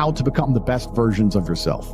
how to become the best versions of yourself.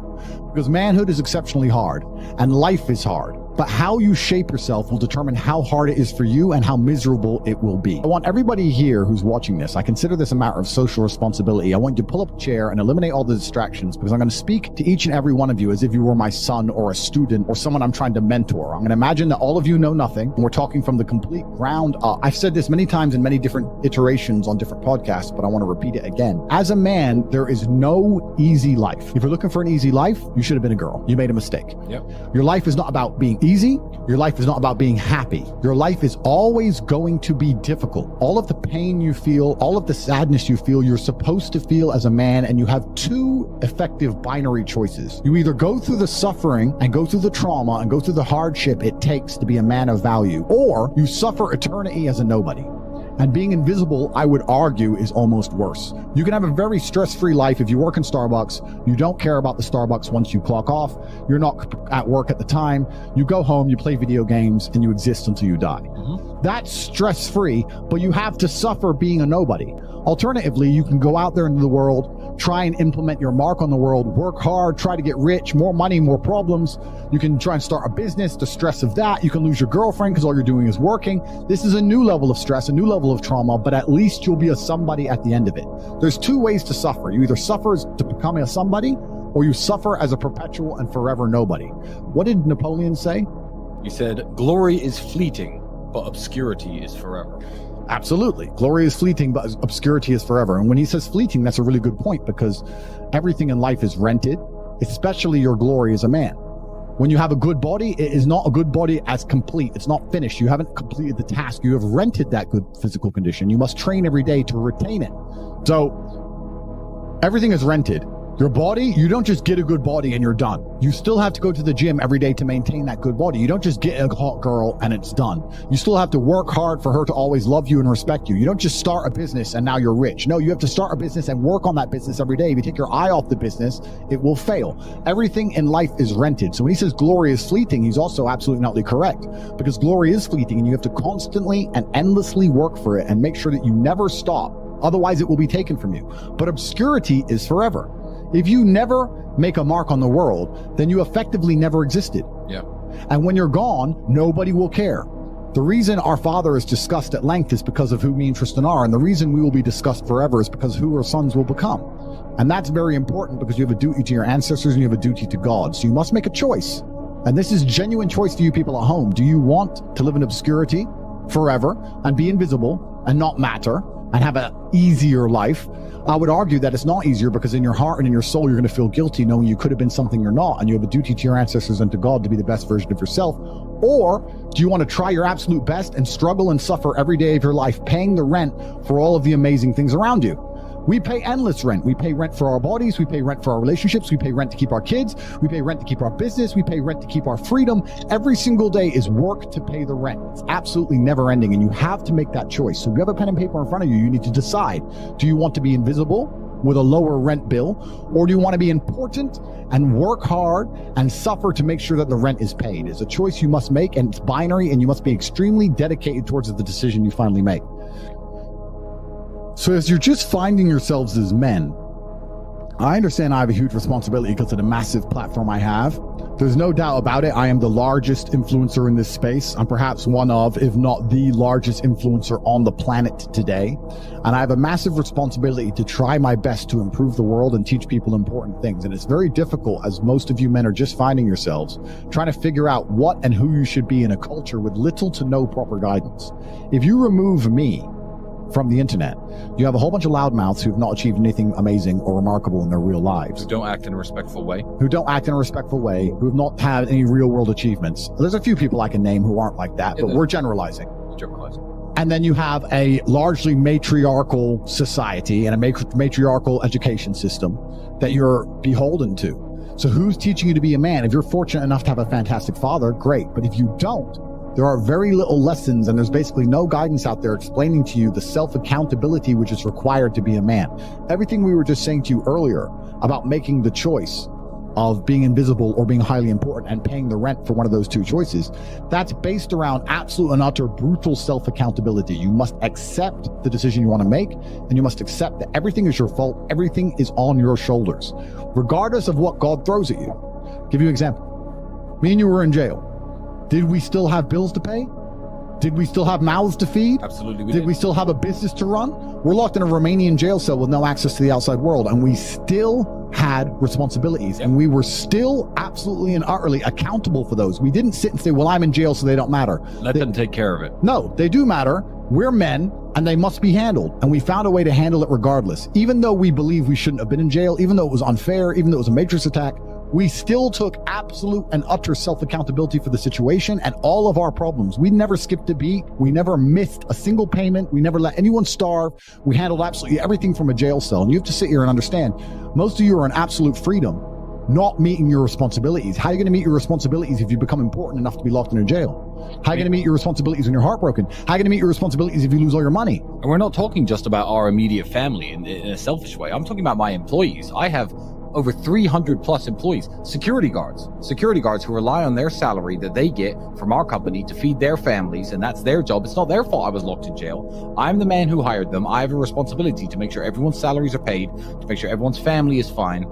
Because manhood is exceptionally hard and life is hard. But how you shape yourself will determine how hard it is for you and how miserable it will be. I want everybody here who's watching this, I consider this a matter of social responsibility. I want you to pull up a chair and eliminate all the distractions, because I'm going to speak to each and every one of you as if you were my son or a student or someone I'm trying to mentor. I'm going to imagine that all of you know nothing, and we're talking from the complete ground up. I've said this many times in many different iterations on different podcasts, but I want to repeat it again. As a man, there is no easy life. If you're looking for an easy life, you should have been a girl. You made a mistake. Yep. Your life is not about being easy. Your life is not about being happy. Your life is always going to be difficult. All of the pain you feel, all of the sadness you feel, you're supposed to feel as a man, and you have two effective binary choices. You either go through the suffering and go through the trauma and go through the hardship it takes to be a man of value, or you suffer eternity as a nobody. And being invisible, I would argue, is almost worse. You can have a very stress-free life if you work in Starbucks. You don't care about the Starbucks once you clock off. You're not at work at the time. You go home, you play video games, and you exist until you die. That's stress-free, but you have to suffer being a nobody. Alternatively, you can go out there into the world, try and implement your mark on the world, work hard, try to get rich, more money, more problems. You can try and start a business, the stress of that. You can lose your girlfriend because all you're doing is working. This is a new level of stress, a new level of trauma, but at least you'll be a somebody at the end of it. There's two ways to suffer. You either suffer to become a somebody, or you suffer as a perpetual and forever nobody. What did Napoleon say? He said, glory is fleeting, but obscurity is forever. Absolutely. Glory is fleeting, but obscurity is forever. And when he says fleeting, that's a really good point, because everything in life is rented, especially your glory as a man. When you have a good body, it is not a good body as complete. It's not finished. You haven't completed the task. You have rented that good physical condition. You must train every day to retain it. So everything is rented. Your body, you don't just get a good body and you're done. You still have to go to the gym every day to maintain that good body. You don't just get a hot girl and it's done. You still have to work hard for her to always love you and respect you. You don't just start a business and now you're rich. No, you have to start a business and work on that business every day. If you take your eye off the business, it will fail. Everything in life is rented. So when he says glory is fleeting, he's also absolutely not correct, because glory is fleeting and you have to constantly and endlessly work for it and make sure that you never stop. Otherwise, it will be taken from you. But obscurity is forever. If you never make a mark on the world, then you effectively never existed. Yeah. And when you're gone, nobody will care. The reason our Father is discussed at length is because of who me and Tristan are. And the reason we will be discussed forever is because who our sons will become. And that's very important, because you have a duty to your ancestors and you have a duty to God. So you must make a choice. And this is genuine choice to you people at home. Do you want to live in obscurity forever and be invisible and not matter and have an easier life? I would argue that it's not easier, because in your heart and in your soul, you're going to feel guilty knowing you could have been something you're not, and you have a duty to your ancestors and to God to be the best version of yourself. Or do you want to try your absolute best and struggle and suffer every day of your life, paying the rent for all of the amazing things around you? We pay endless rent. We pay rent for our bodies. We pay rent for our relationships. We pay rent to keep our kids. We pay rent to keep our business. We pay rent to keep our freedom. Every single day is work to pay the rent. It's absolutely never ending, and you have to make that choice. So if you have a pen and paper in front of you, you need to decide. Do you want to be invisible with a lower rent bill, or do you want to be important and work hard and suffer to make sure that the rent is paid? It's a choice you must make, and it's binary, and you must be extremely dedicated towards the decision you finally make. So as you're just finding yourselves as men, I understand I have a huge responsibility because of the massive platform I have. There's no doubt about it. I am the largest influencer in this space. I'm perhaps one of, if not the largest influencer on the planet today. And I have a massive responsibility to try my best to improve the world and teach people important things. And it's very difficult, as most of you men are just finding yourselves, trying to figure out what and who you should be in a culture with little to no proper guidance. If you remove me from the internet, you have a whole bunch of loudmouths who've not achieved anything amazing or remarkable in their real lives. Who don't act in a respectful way. Who have not had any real world achievements. There's a few people I can name who aren't like that, but we're generalizing. And then you have a largely matriarchal society and a matriarchal education system that you're beholden to. So who's teaching you to be a man? If you're fortunate enough to have a fantastic father, great. But if you don't, there are very little lessons, and there's basically no guidance out there explaining to you the self-accountability which is required to be a man. Everything we were just saying to you earlier about making the choice of being invisible or being highly important and paying the rent for one of those two choices, that's based around absolute and utter brutal self-accountability. You must accept the decision you want to make, and you must accept that everything is your fault. Everything is on your shoulders, regardless of what God throws at you. Give you an example. Me and you were in jail. Did we still have bills to pay? Did we still have mouths to feed? Absolutely we did. We still have a business to run? We're locked in a Romanian jail cell with no access to the outside world, and we still had responsibilities, and we were still absolutely and utterly accountable for those. We didn't sit and say, well, I'm in jail, so they don't matter. Let them take care of it. No, they do matter. We're men, and they must be handled, and we found a way to handle it regardless. Even though we believe we shouldn't have been in jail, even though it was unfair, even though it was a matrix attack, we still took absolute and utter self-accountability for the situation and all of our problems. We never skipped a beat. We never missed a single payment. We never let anyone starve. We handled absolutely everything from a jail cell. And you have to sit here and understand, most of you are in absolute freedom, not meeting your responsibilities. How are you going to meet your responsibilities if you become important enough to be locked in a jail? How are you going to meet your responsibilities when you're heartbroken? How are you going to meet your responsibilities if you lose all your money? And we're not talking just about our immediate family in a selfish way. I'm talking about my employees. I have over 300 plus employees, security guards who rely on their salary that they get from our company to feed their families, and that's their job. It's not their fault I was locked in jail. I'm the man who hired them. I have a responsibility to make sure everyone's salaries are paid, to make sure everyone's family is fine.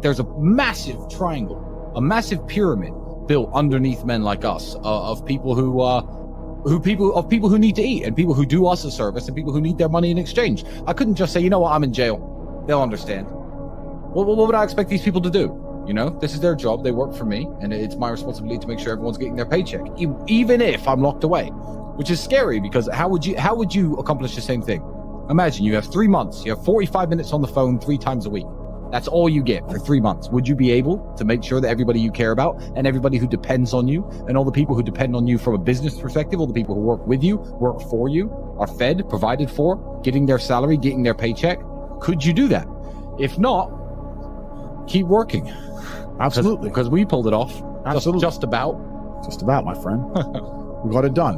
There's a massive triangle, a massive pyramid built underneath men like us of people who need to eat, and people who do us a service, and people who need their money in exchange. I couldn't just say, you know what, I'm in jail. They'll understand. What would I expect these people to do? You know, this is their job. They work for me, and it's my responsibility to make sure everyone's getting their paycheck, even if I'm locked away, which is scary, because how would you accomplish the same thing? Imagine you have 3 months, you have 45 minutes on the phone 3 times a week. That's all you get for 3 months. Would you be able to make sure that everybody you care about and everybody who depends on you and all the people who depend on you from a business perspective, all the people who work with you, work for you, are fed, provided for, getting their salary, getting their paycheck? Could you do that? If not, keep working. Absolutely. Because we pulled it off. Absolutely. Just about, my friend. We got it done.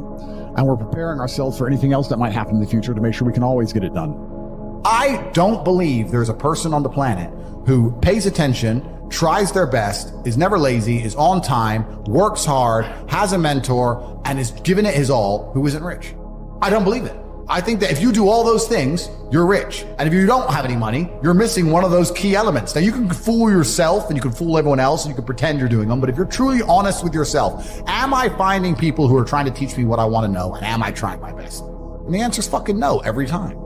And we're preparing ourselves for anything else that might happen in the future to make sure we can always get it done. I don't believe there's a person on the planet who pays attention, tries their best, is never lazy, is on time, works hard, has a mentor, and is giving it his all, who isn't rich. I don't believe it. I think that if you do all those things, you're rich. And if you don't have any money, you're missing one of those key elements. Now, you can fool yourself and you can fool everyone else and you can pretend you're doing them. But if you're truly honest with yourself, am I finding people who are trying to teach me what I want to know? And am I trying my best? And the answer is fucking no every time.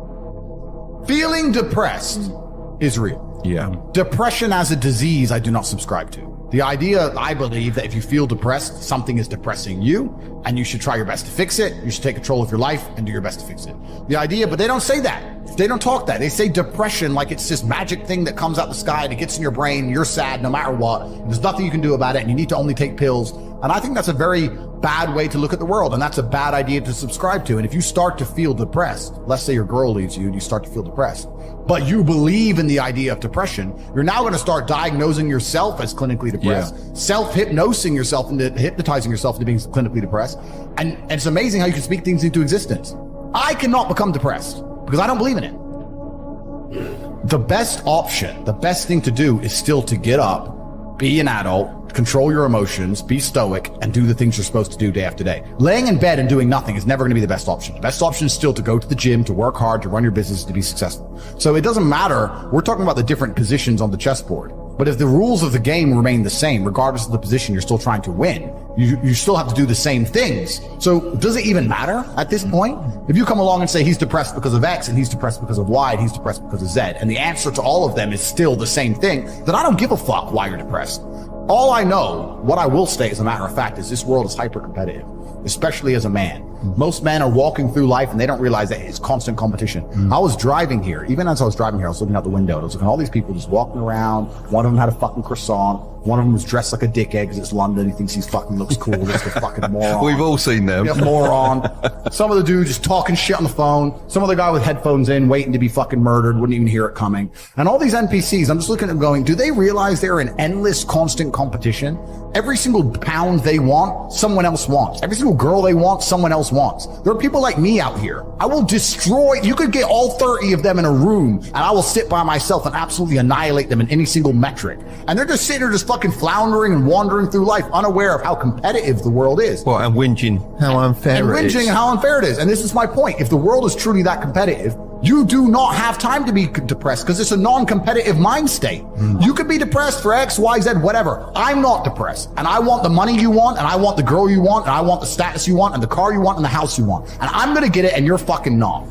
Feeling depressed is real. Yeah. Depression as a disease, I do not subscribe to. The idea, I believe, that if you feel depressed, something is depressing you, and you should try your best to fix it. You should take control of your life and do your best to fix it. The idea, but they don't say that. They don't talk that. They say depression like it's this magic thing that comes out the sky and it gets in your brain. You're sad no matter what. There's nothing you can do about it, and you need to only take pills. And I think that's a very bad way to look at the world, and that's a bad idea to subscribe to. And if you start to feel depressed, let's say your girl leaves you and you start to feel depressed, but you believe in the idea of depression, you're now going to start diagnosing yourself as clinically depressed, self-hypnosing yourself into hypnotizing yourself into being clinically depressed. And it's amazing how you can speak things into existence. I cannot become depressed because I don't believe in it. The best option, the best thing to do is still to get up, be an adult, control your emotions, be stoic, and do the things you're supposed to do day after day. Laying in bed and doing nothing is never going to be the best option. The best option is still to go to the gym, to work hard, to run your business, to be successful. So it doesn't matter. We're talking about the different positions on the chessboard. But if the rules of the game remain the same, regardless of the position you're still trying to win, you still have to do the same things. So does it even matter at this point? If you come along and say he's depressed because of X, and he's depressed because of Y, and he's depressed because of Z, and the answer to all of them is still the same thing, then I don't give a fuck why you're depressed. All I know, what I will say as a matter of fact, is this world is hyper competitive, especially as a man. Most men are walking through life and they don't realize that it's constant competition. I was driving here. Even as I was driving here, I was looking out the window. I was looking at all these people just walking around. One of them had a fucking croissant. One of them was dressed like a dickhead because it's London. He thinks he fucking looks cool. Just a fucking moron. We've all seen them. Yeah, moron. Some of the dude just talking shit on the phone. Some other guy with headphones in, waiting to be fucking murdered, wouldn't even hear it coming. And all these NPCs, I'm just looking at them going, do they realize they're in endless, constant competition? Every single pound they want, someone else wants. Every single girl they want, someone else wants. There are people like me out here. I will destroy, you could get all 30 of them in a room, and I will sit by myself and absolutely annihilate them in any single metric. And they're just sitting there just fucking floundering and wandering through life, unaware of how competitive the world is. Well, and whinging how unfair it is. And how unfair it is. And this is my point. If the world is truly that competitive, you do not have time to be depressed because it's a non-competitive mind state. You could be depressed for X, Y, Z, whatever. I'm not depressed. And I want the money you want, and I want the girl you want, and I want the status you want, and the car you want, and the house you want. And I'm going to get it, and you're fucking not.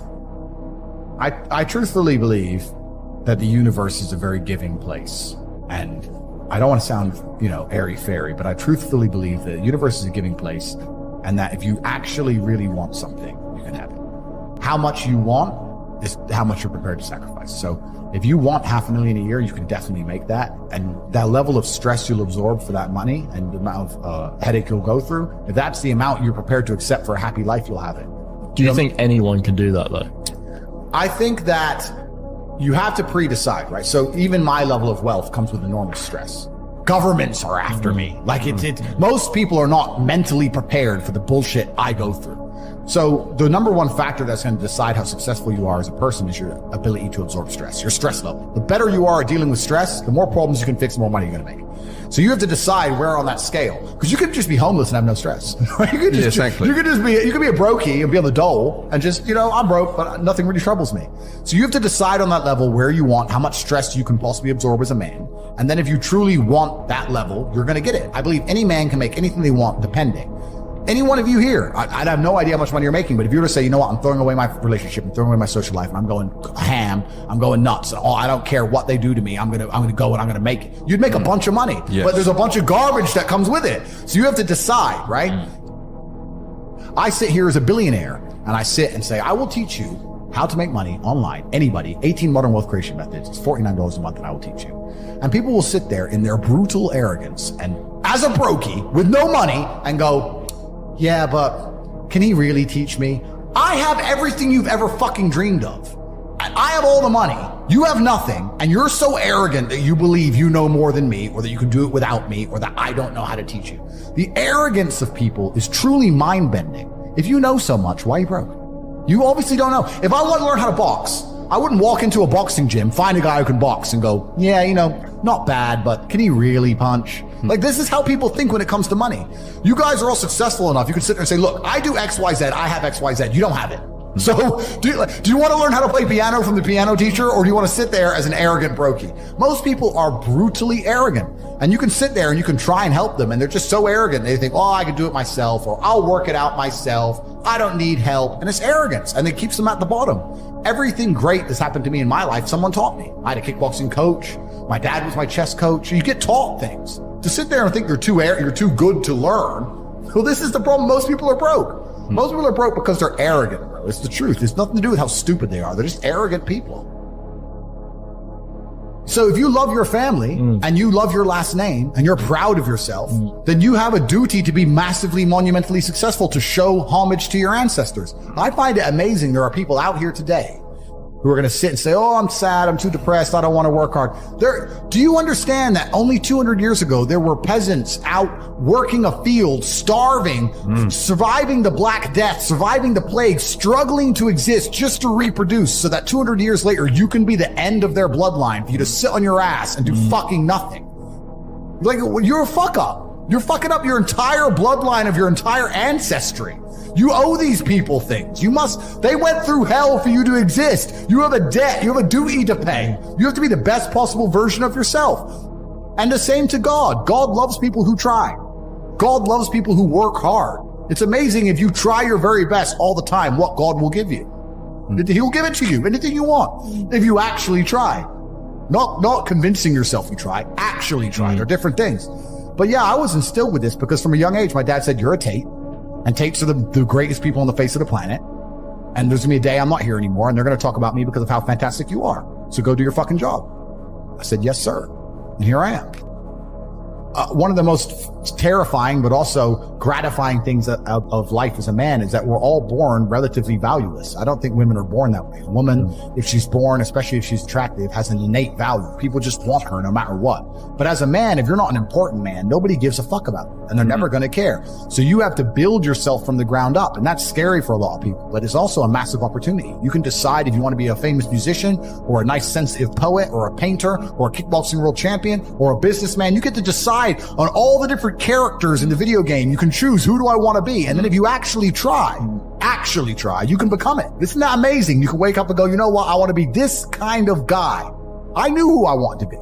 I truthfully believe that the universe is a very giving place. And I don't want to sound, airy-fairy, but I truthfully believe that the universe is a giving place, and that if you actually really want something, you can have it. How much you want is how much you're prepared to sacrifice. So if you want $500,000 a year, you can definitely make that. And that level of stress you'll absorb for that money and the amount of headache you'll go through, if that's the amount you're prepared to accept for a happy life, you'll have it. Do you think anyone can do that though? I think that you have to pre-decide, right? So even my level of wealth comes with enormous stress. Governments are after me. Like most people are not mentally prepared for the bullshit I go through. So the number one factor that's going to decide how successful you are as a person is your ability to absorb stress, your stress level. The better you are at dealing with stress, the more problems you can fix, the more money you're going to make. So you have to decide where on that scale, because you could just be homeless and have no stress. You could just, exactly. you could be a brokey and be on the dole and just, I'm broke, but nothing really troubles me. So you have to decide on that level where you want, how much stress you can possibly absorb as a man. And then if you truly want that level, you're going to get it. I believe any man can make anything they want, depending. Any one of you here, I'd have no idea how much money you're making, but if you were to say, you know what, I'm throwing away my relationship, I'm throwing away my social life, and I'm going ham, I'm going nuts, and I don't care what they do to me, I'm gonna go and I'm gonna make it. You'd make a bunch of money, but there's a bunch of garbage that comes with it. So you have to decide, right? I sit here as a billionaire, and I sit and say, I will teach you how to make money online, anybody, 18 modern wealth creation methods, it's $49 a month, and I will teach you. And people will sit there in their brutal arrogance, and as a brokey, with no money, and go, yeah, but can he really teach me? I have everything you've ever fucking dreamed of. I have all the money. You have nothing. And you're so arrogant that you believe you know more than me, or that you can do it without me, or that I don't know how to teach you. The arrogance of people is truly mind-bending. If you know so much, why are you broke? You obviously don't know. If I want to learn how to box, I wouldn't walk into a boxing gym, find a guy who can box and go, yeah, not bad, but can he really punch? Like, this is how people think when it comes to money. You guys are all successful enough. You can sit there and say, look, I do X, Y, Z. I have X, Y, Z. You don't have it. So do you want to learn how to play piano from the piano teacher, or do you want to sit there as an arrogant brokey? Most people are brutally arrogant, and you can sit there and you can try and help them, and they're just so arrogant. They think, oh, I can do it myself, or I'll work it out myself. I don't need help. And it's arrogance, and it keeps them at the bottom. Everything great that's happened to me in my life, someone taught me. I had a kickboxing coach. My dad was my chess coach. You get taught things. To sit there and think you're too good to learn, well, this is the problem. Most people are broke. Most people are broke because they're arrogant, bro. It's the truth. It's nothing to do with how stupid they are. They're just arrogant people. So if you love your family and you love your last name and you're proud of yourself, then you have a duty to be massively, monumentally successful, to show homage to your ancestors. I find it amazing there are people out here today who are going to sit and say, oh, I'm sad, I'm too depressed, I don't want to work hard. Do you understand that only 200 years ago, there were peasants out working a field, starving, surviving the Black Death, surviving the plague, struggling to exist just to reproduce, so that 200 years later, you can be the end of their bloodline, for you to sit on your ass and do fucking nothing. Like, you're a fuck up. You're fucking up your entire bloodline of your entire ancestry. You owe these people things. They went through hell for you to exist. You have a debt. You have a duty to pay. You have to be the best possible version of yourself. And the same to God. God loves people who try. God loves people who work hard. It's amazing if you try your very best all the time, what God will give you. He'll give it to you, anything you want, if you actually try. Not convincing yourself you try, actually try. They're different things. But yeah, I was instilled with this because from a young age, my dad said, you're a Tate. And Tates are the greatest people on the face of the planet. And there's gonna be a day I'm not here anymore, and they're gonna talk about me because of how fantastic you are. So go do your fucking job. I said, yes, sir. And here I am. one of the most terrifying but also gratifying things of life as a man is that we're all born relatively valueless. I don't think women are born that way. A woman, if she's born, especially if she's attractive, has an innate value. People just want her no matter what. But as a man, if you're not an important man, nobody gives a fuck about it, and they're never going to care. So you have to build yourself from the ground up, and that's scary for a lot of people, but it's also a massive opportunity. You can decide if you want to be a famous musician or a nice sensitive poet or a painter or a kickboxing world champion or a businessman. You get to decide on all the different characters in the video game. You can choose, who do I want to be? And then if you actually try, you can become it. Isn't that amazing? You can wake up and go, you know what? I want to be this kind of guy. I knew who I want to be.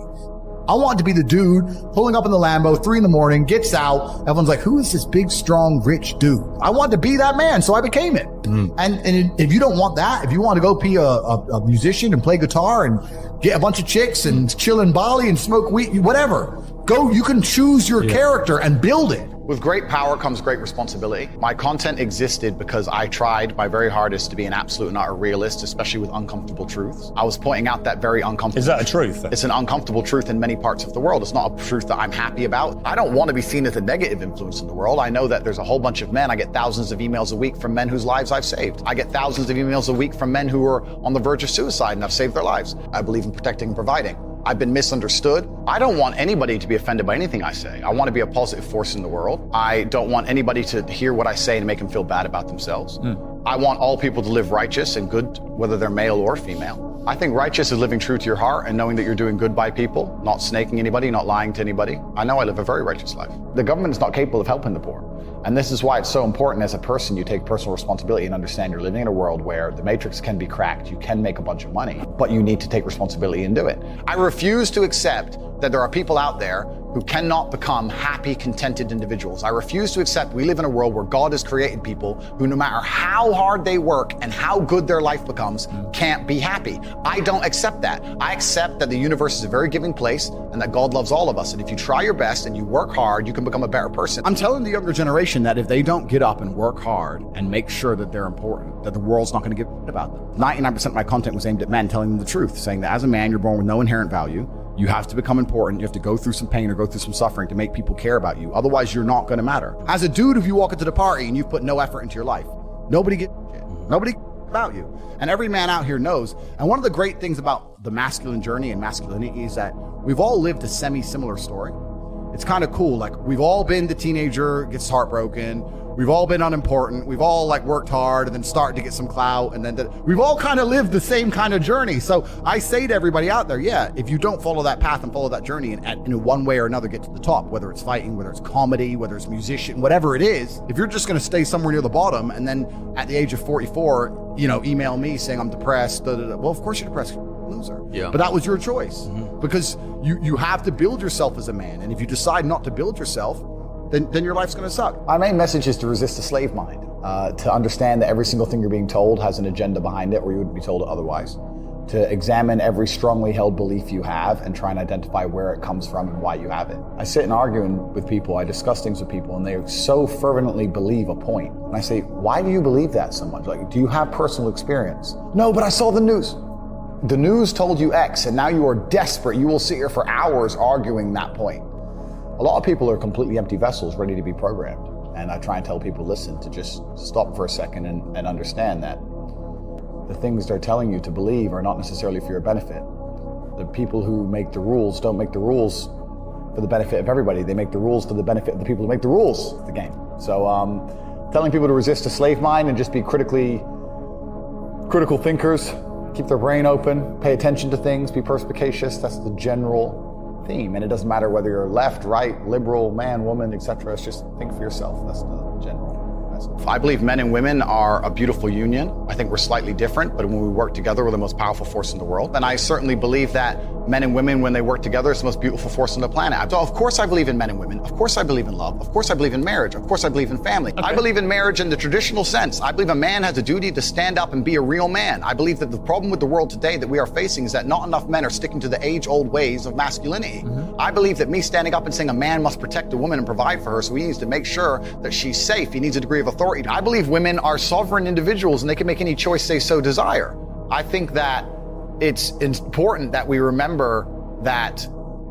I want to be the dude pulling up in the Lambo, 3 a.m, gets out. Everyone's like, who is this big, strong, rich dude? I want to be that man. So I became it. And if you don't want that, if you want to go be a musician and play guitar and get a bunch of chicks and chill in Bali and smoke weed, whatever, go, you can choose your character and build it. With great power comes great responsibility. My content existed because I tried my very hardest to be an absolute and utter realist, especially with uncomfortable truths. I was pointing out that very uncomfortable. Is that a truth? It's an uncomfortable truth in many parts of the world. It's not a truth that I'm happy about. I don't want to be seen as a negative influence in the world. I know that there's a whole bunch of men. I get thousands of emails a week from men whose lives I've saved. I get thousands of emails a week from men who are on the verge of suicide and I've saved their lives. I believe in protecting and providing. I've been misunderstood. I don't want anybody to be offended by anything I say. I want to be a positive force in the world. I don't want anybody to hear what I say and make them feel bad about themselves. I want all people to live righteous and good, whether they're male or female. I think righteous is living true to your heart and knowing that you're doing good by people, not snaking anybody, not lying to anybody. I know I live a very righteous life. The government is not capable of helping the poor. And this is why it's so important as a person, you take personal responsibility and understand you're living in a world where the matrix can be cracked. You can make a bunch of money, but you need to take responsibility and do it. I refuse to accept that there are people out there who cannot become happy, contented individuals. I refuse to accept we live in a world where God has created people who, no matter how hard they work and how good their life becomes, can't be happy. I don't accept that. I accept that the universe is a very giving place and that God loves all of us. And if you try your best and you work hard, you can become a better person. I'm telling the younger generation that if they don't get up and work hard and make sure that they're important, that the world's not going to give a shit about them. 99% of my content was aimed at men, telling them the truth, saying that as a man, you're born with no inherent value. You have to become important. You have to go through some pain or go through some suffering to make people care about you. Otherwise, you're not going to matter. As a dude, if you walk into the party and you've put no effort into your life, nobody gives a shit. Nobody about you. And every man out here knows. And one of the great things about the masculine journey and masculinity is that we've all lived a semi-similar story. It's kind of cool. Like, we've all been the teenager, gets heartbroken. We've all been unimportant. We've all worked hard and then started to get some clout. And then we've all kind of lived the same kind of journey. So I say to everybody out there, yeah, if you don't follow that path and follow that journey and in one way or another get to the top, whether it's fighting, whether it's comedy, whether it's musician, whatever it is, if you're just going to stay somewhere near the bottom and then at the age of 44, email me saying I'm depressed, well, of course you're depressed. Loser. Yeah. But that was your choice because you have to build yourself as a man. And if you decide not to build yourself, then your life's going to suck. My main message is to resist the slave mind, to understand that every single thing you're being told has an agenda behind it or you wouldn't be told it otherwise. To examine every strongly held belief you have and try and identify where it comes from and why you have it. I sit and argue with people, I discuss things with people, and they so fervently believe a point. And I say, why do you believe that so much? Like, do you have personal experience? No, but I saw the news. The news told you X, and now you are desperate. You will sit here for hours arguing that point. A lot of people are completely empty vessels ready to be programmed. And I try and tell people, listen, to just stop for a second and understand that the things they're telling you to believe are not necessarily for your benefit. The people who make the rules don't make the rules for the benefit of everybody. They make the rules for the benefit of the people who make the rules of the game. So telling people to resist a slave mind and just be critical thinkers, keep their brain open, pay attention to things, be perspicacious, that's the general theme. And it doesn't matter whether you're left, right, liberal, man, woman, etc. It's just think for yourself. That's the general message. I believe men and women are a beautiful union. I think we're slightly different, but when we work together, we're the most powerful force in the world. And I certainly believe that men and women, when they work together, it's the most beautiful force on the planet. So of course I believe in men and women. Of course I believe in love. Of course I believe in marriage. Of course I believe in family. Okay. I believe in marriage in the traditional sense. I believe a man has a duty to stand up and be a real man. I believe that the problem with the world today that we are facing is that not enough men are sticking to the age-old ways of masculinity. I believe that me standing up and saying a man must protect a woman and provide for her, so he needs to make sure that she's safe. He needs a degree of authority. I believe women are sovereign individuals and they can make any choice they so desire. I think that it's important that we remember that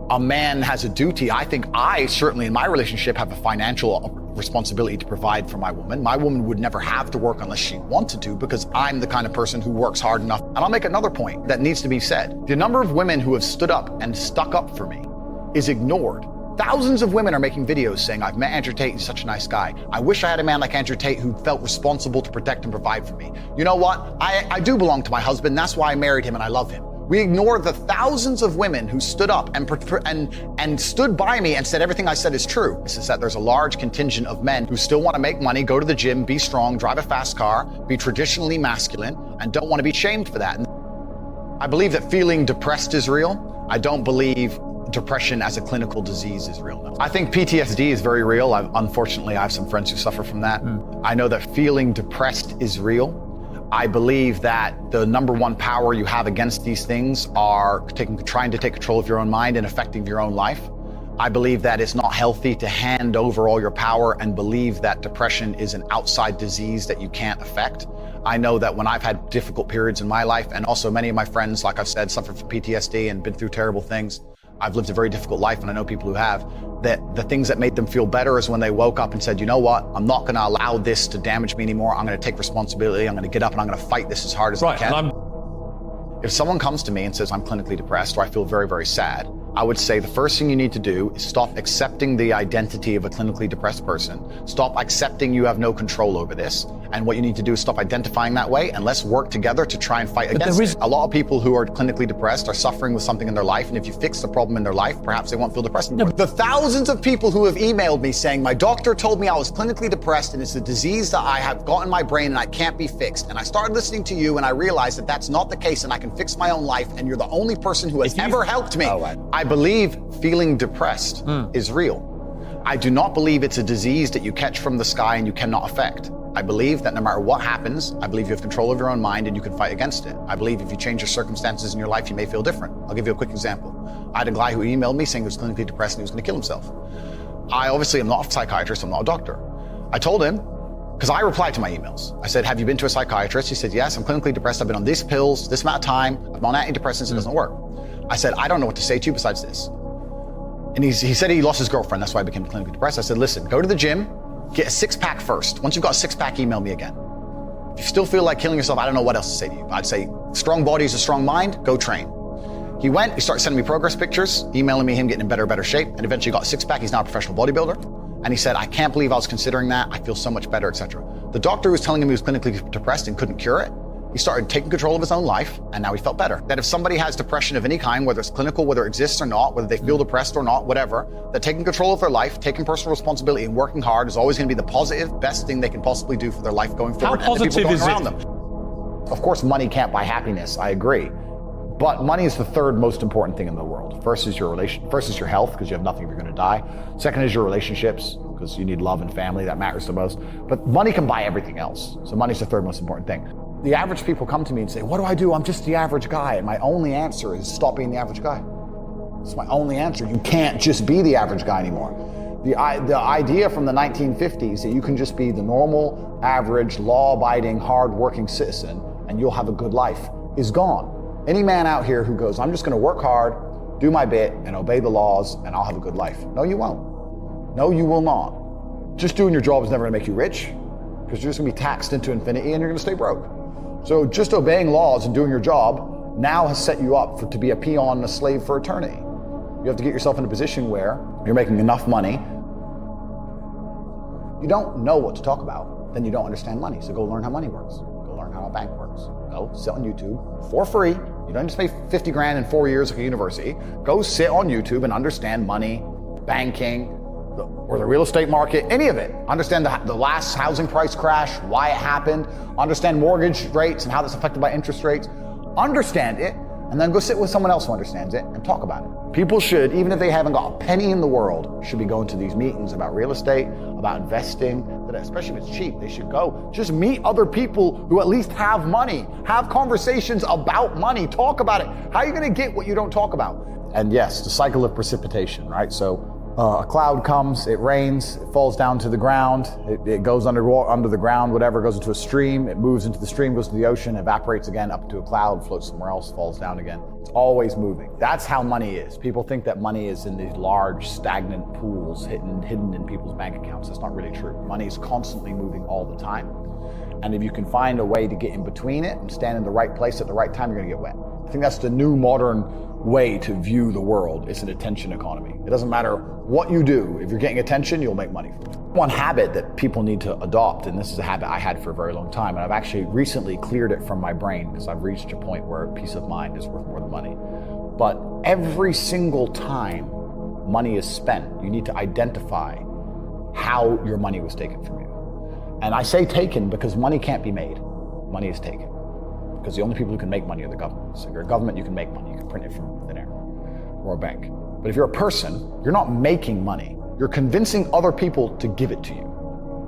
a man has a duty. I think I certainly in my relationship have a financial responsibility to provide for my woman. My woman would never have to work unless she wanted to, because I'm the kind of person who works hard enough. And I'll make another point that needs to be said. The number of women who have stood up and stuck up for me is ignored. Thousands of women are making videos saying, I've met Andrew Tate, he's such a nice guy. I wish I had a man like Andrew Tate who felt responsible to protect and provide for me. You know what? I do belong to my husband. That's why I married him and I love him. We ignore the thousands of women who stood up and stood by me and said everything I said is true. This is that there's a large contingent of men who still want to make money, go to the gym, be strong, drive a fast car, be traditionally masculine, and don't want to be shamed for that. And I believe that feeling depressed is real. I don't believe depression as a clinical disease is real. No. I think PTSD is very real. Unfortunately, I have some friends who suffer from that. I know that feeling depressed is real. I believe that the number one power you have against these things are trying to take control of your own mind and affecting your own life. I believe that it's not healthy to hand over all your power and believe that depression is an outside disease that you can't affect. I know that when I've had difficult periods in my life, and also many of my friends, like I've said, suffered from PTSD and been through terrible things. I've lived a very difficult life, and I know people who have, that the things that made them feel better is when they woke up and said, you know what, I'm not going to allow this to damage me anymore. I'm going to take responsibility. I'm going to get up and I'm going to fight this as hard as I can. If someone comes to me and says, I'm clinically depressed, or I feel very, very sad, I would say the first thing you need to do is stop accepting the identity of a clinically depressed person. Stop accepting you have no control over this. And what you need to do is stop identifying that way, and let's work together to try and fight against it. A lot of people who are clinically depressed are suffering with something in their life, and if you fix the problem in their life, perhaps they won't feel depressed anymore. The thousands of people who have emailed me saying, my doctor told me I was clinically depressed and it's a disease that I have got in my brain and I can't be fixed. And I started listening to you and I realized that that's not the case and I can fix my own life, and you're the only person who has ever helped me. I believe feeling depressed is real. I do not believe it's a disease that you catch from the sky and you cannot affect. I believe that no matter what happens, I believe you have control of your own mind and you can fight against it. I believe if you change your circumstances in your life, you may feel different. I'll give you a quick example. I had a guy who emailed me saying he was clinically depressed and he was going to kill himself. I obviously am not a psychiatrist, I'm not a doctor. I told him, because I replied to my emails. I said, have you been to a psychiatrist? He said, yes, I'm clinically depressed. I've been on these pills, this amount of time. I'm on antidepressants, it doesn't work. I said, I don't know what to say to you besides this. And he said he lost his girlfriend, that's why I became clinically depressed. I said, listen, go to the gym, get a six-pack first. Once you've got a six-pack, email me again. If you still feel like killing yourself, I don't know what else to say to you. I'd say, strong body is a strong mind, go train. He went, he started sending me progress pictures, emailing me him getting in better shape, and eventually got a six-pack. He's now a professional bodybuilder. And he said, I can't believe I was considering that. I feel so much better, etc. The doctor who was telling him he was clinically depressed and couldn't cure it, he started taking control of his own life, and now he felt better. That if somebody has depression of any kind, whether it's clinical, whether it exists or not, whether they feel depressed or not, whatever, that taking control of their life, taking personal responsibility and working hard is always going to be the positive, best thing they can possibly do for their life going forward. How positive is it? Of course, money can't buy happiness, I agree. But money is the third most important thing in the world. First is your health, because you have nothing if you're going to die. Second is your relationships, because you need love and family, that matters the most. But money can buy everything else. So money's the third most important thing. The average people come to me and say, what do I do? I'm just the average guy. And my only answer is stop being the average guy. It's my only answer. You can't just be the average guy anymore. The idea from the 1950s that you can just be the normal, average, law-abiding, hard-working citizen and you'll have a good life is gone. Any man out here who goes, I'm just going to work hard, do my bit, and obey the laws, and I'll have a good life. No, you won't. No, you will not. Just doing your job is never going to make you rich, because you're just going to be taxed into infinity and you're going to stay broke. So just obeying laws and doing your job now has set you up to be a peon and a slave for eternity. You have to get yourself in a position where you're making enough money. You don't know what to talk about, then you don't understand money. So go learn how money works. Go learn how a bank works. Go sit on YouTube for free. You don't just pay 50 grand in 4 years like a university. Go sit on YouTube and understand money, banking, or the real estate market, any of it. Understand the last housing price crash, why it happened, understand mortgage rates and how that's affected by interest rates. Understand it, and then go sit with someone else who understands it and talk about it. People should, even if they haven't got a penny in the world, should be going to these meetings about real estate, about investing, especially if it's cheap, they should go. Just meet other people who at least have money. Have conversations about money, talk about it. How are you gonna get what you don't talk about? And yes, the cycle of precipitation, right? So A cloud comes, it rains, it falls down to the ground, it goes under the ground, whatever, goes into a stream, it moves into the stream, goes to the ocean, evaporates again, up to a cloud, floats somewhere else, falls down again. It's always moving. That's how money is. People think that money is in these large, stagnant pools hidden in people's bank accounts. That's not really true. Money is constantly moving all the time. And if you can find a way to get in between it and stand in the right place at the right time, you're gonna get wet. I think that's the new modern way to view the world. It's an attention economy. It doesn't matter what you do. If you're getting attention, you'll make money from it. One habit that people need to adopt, and this is a habit I had for a very long time, and I've actually recently cleared it from my brain because I've reached a point where peace of mind is worth more than money. But every single time money is spent, you need to identify how your money was taken from you. And I say taken because money can't be made. Money is taken. Because the only people who can make money are the government. So if you're a government, you can make money. You can print it from thin air or a bank. But if you're a person, you're not making money. You're convincing other people to give it to you.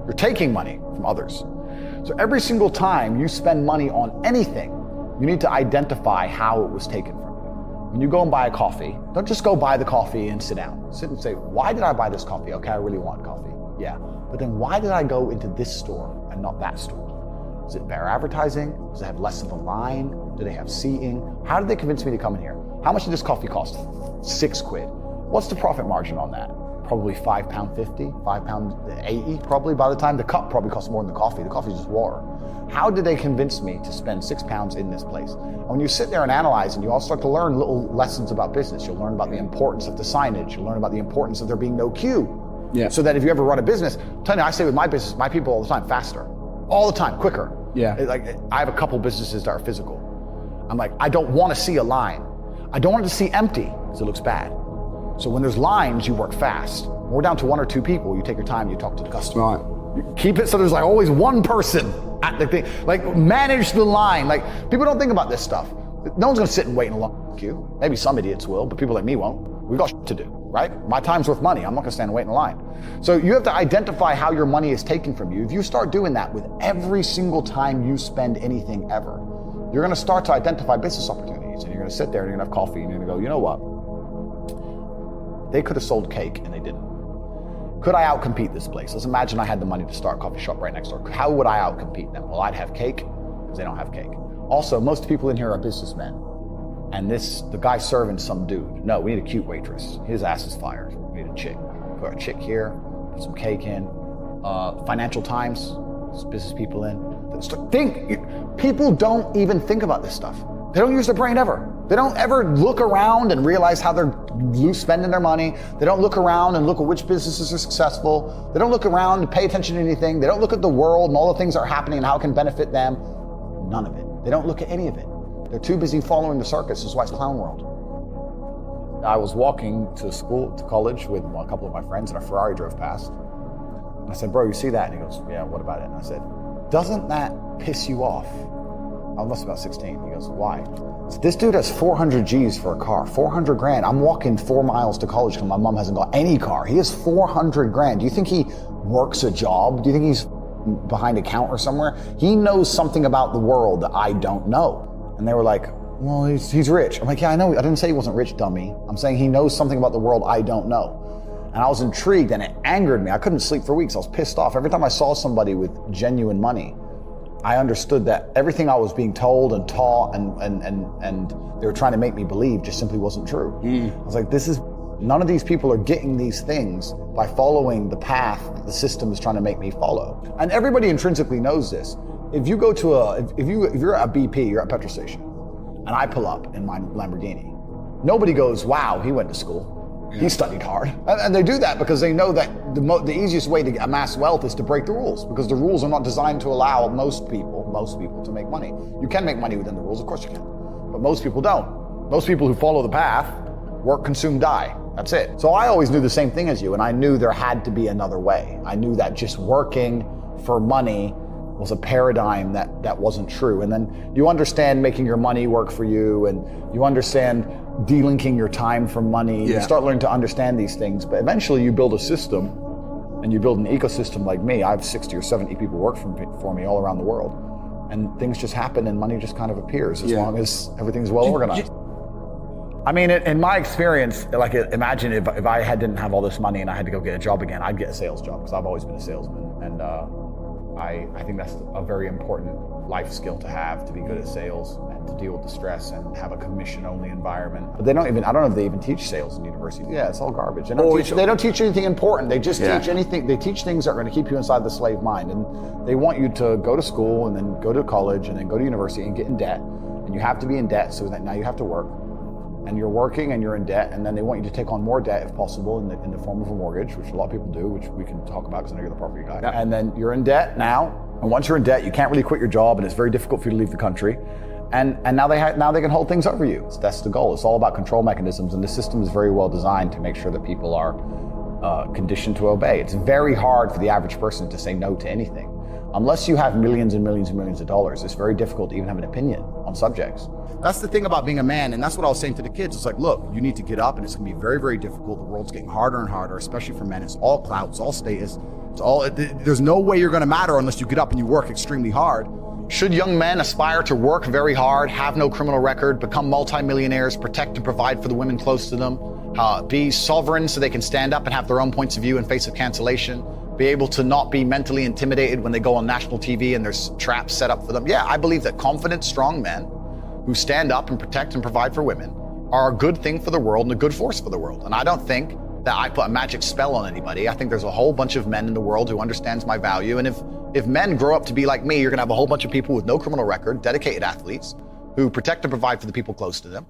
You're taking money from others. So every single time you spend money on anything, you need to identify how it was taken from you. When you go and buy a coffee, don't just go buy the coffee and sit down. Sit and say, why did I buy this coffee? Okay, I really want coffee. Yeah. But then why did I go into this store and not that store? Is it better advertising? Does it have less of a line? Do they have seating? How did they convince me to come in here? How much did this coffee cost? £6. What's the profit margin on that? Probably £5.50, £5.80 probably. By the time the cup probably costs more than the coffee. The coffee is just water. How did they convince me to spend £6 in this place? And when you sit there and analyze and you all start to learn little lessons about business, you'll learn about the importance of the signage. You'll learn about the importance of there being no queue. Yeah. So that if you ever run a business, I'm telling you, I say with my business, my people all the time, faster. All the time, quicker. Yeah. Like I have a couple businesses that are physical. I'm like, I don't want to see a line. I don't want it to see empty because it looks bad. So when there's lines, you work fast. When we're down to 1 or 2 people, you take your time, you talk to the customer. Right. You keep it so there's like always one person at the thing. Like manage the line. Like people don't think about this stuff. No one's gonna sit and wait in a long queue. Maybe some idiots will, but people like me won't. We've got shit to do, right? My time's worth money. I'm not gonna stand and wait in line. So you have to identify how your money is taken from you. If you start doing that with every single time you spend anything ever, you're gonna start to identify business opportunities, and you're gonna sit there and you're gonna have coffee and you're gonna go, you know what? They could have sold cake and they didn't. Could I outcompete this place? Let's imagine I had the money to start a coffee shop right next door. How would I outcompete them? Well, I'd have cake because they don't have cake. Also, most people in here are businessmen. And the guy serving some dude. No, we need a cute waitress. His ass is fired. We need a chick. Put a chick here, put some cake in. Financial Times, business people in. People don't even think about this stuff. They don't use their brain ever. They don't ever look around and realize how they're spending their money. They don't look around and look at which businesses are successful. They don't look around and pay attention to anything. They don't look at the world and all the things that are happening and how it can benefit them. None of it. They don't look at any of it. They're too busy following the circus. This is why it's clown world. I was walking to college with a couple of my friends, and a Ferrari drove past. And I said, bro, you see that? And he goes, yeah, what about it? And I said, doesn't that piss you off? I was about 16. He goes, why? I said, this dude has 400 G's for a car, 400 grand. I'm walking 4 miles to college because my mom hasn't got any car. He has 400 grand. Do you think he works a job? Do you think he's behind a counter somewhere? He knows something about the world that I don't know. And they were like, well, he's rich. I'm like, yeah, I know. I didn't say he wasn't rich, dummy. I'm saying he knows something about the world I don't know. And I was intrigued and it angered me. I couldn't sleep for weeks. I was pissed off. Every time I saw somebody with genuine money, I understood that everything I was being told and taught and they were trying to make me believe just simply wasn't true. I was like, none of these people are getting these things by following the path that the system is trying to make me follow. And everybody intrinsically knows this. If you go to if you're at a BP, you're at a petrol station, and I pull up in my Lamborghini, nobody goes, wow, he went to school. He studied hard. And they do that because they know that the easiest way to amass wealth is to break the rules, because the rules are not designed to allow most people to make money. You can make money within the rules, of course you can, but most people don't. Most people who follow the path work, consume, die. That's it. So I always knew the same thing as you, and I knew there had to be another way. I knew that just working for money was a paradigm that wasn't true. And then you understand making your money work for you, and you understand delinking your time from money. Yeah. You start learning to understand these things, but eventually you build a system and you build an ecosystem like me. I have 60 or 70 people work for me all around the world. And things just happen and money just kind of appears as long as everything's well organized. I mean, in my experience, like imagine if I didn't have all this money and I had to go get a job again, I'd get a sales job because I've always been a salesman. And I think that's a very important life skill to have, to be good at sales and to deal with the stress and have a commission-only environment. But I don't know if they even teach sales in university. Yeah, it's all garbage. They don't teach anything important. They just teach anything. They teach things that are going to keep you inside the slave mind. And they want you to go to school and then go to college and then go to university and get in debt. And you have to be in debt so that now you have to work. And you're working and you're in debt, and then they want you to take on more debt if possible in the form of a mortgage, which a lot of people do, which we can talk about because I know you're the property guy. And then you're in debt now, and once you're in debt, you can't really quit your job, and it's very difficult for you to leave the country. And now they can hold things over you. So that's the goal. It's all about control mechanisms, and the system is very well designed to make sure that people are conditioned to obey. It's very hard for the average person to say no to anything. Unless you have millions and millions and millions of dollars, it's very difficult to even have an opinion on subjects. That's the thing about being a man, and that's what I was saying to the kids. It's like, look, you need to get up, and it's gonna be very, very difficult. The world's getting harder and harder, especially for men. It's all clout, it's all status, there's no way you're gonna matter unless you get up and you work extremely hard. Should young men aspire to work very hard, have no criminal record, become multimillionaires, protect and provide for the women close to them, be sovereign so they can stand up and have their own points of view in face of cancellation, be able to not be mentally intimidated when they go on national TV and there's traps set up for them? Yeah, I believe that confident, strong men who stand up and protect and provide for women are a good thing for the world and a good force for the world. And I don't think that I put a magic spell on anybody. I think there's a whole bunch of men in the world who understands my value. And if men grow up to be like me, you're gonna have a whole bunch of people with no criminal record, dedicated athletes, who protect and provide for the people close to them,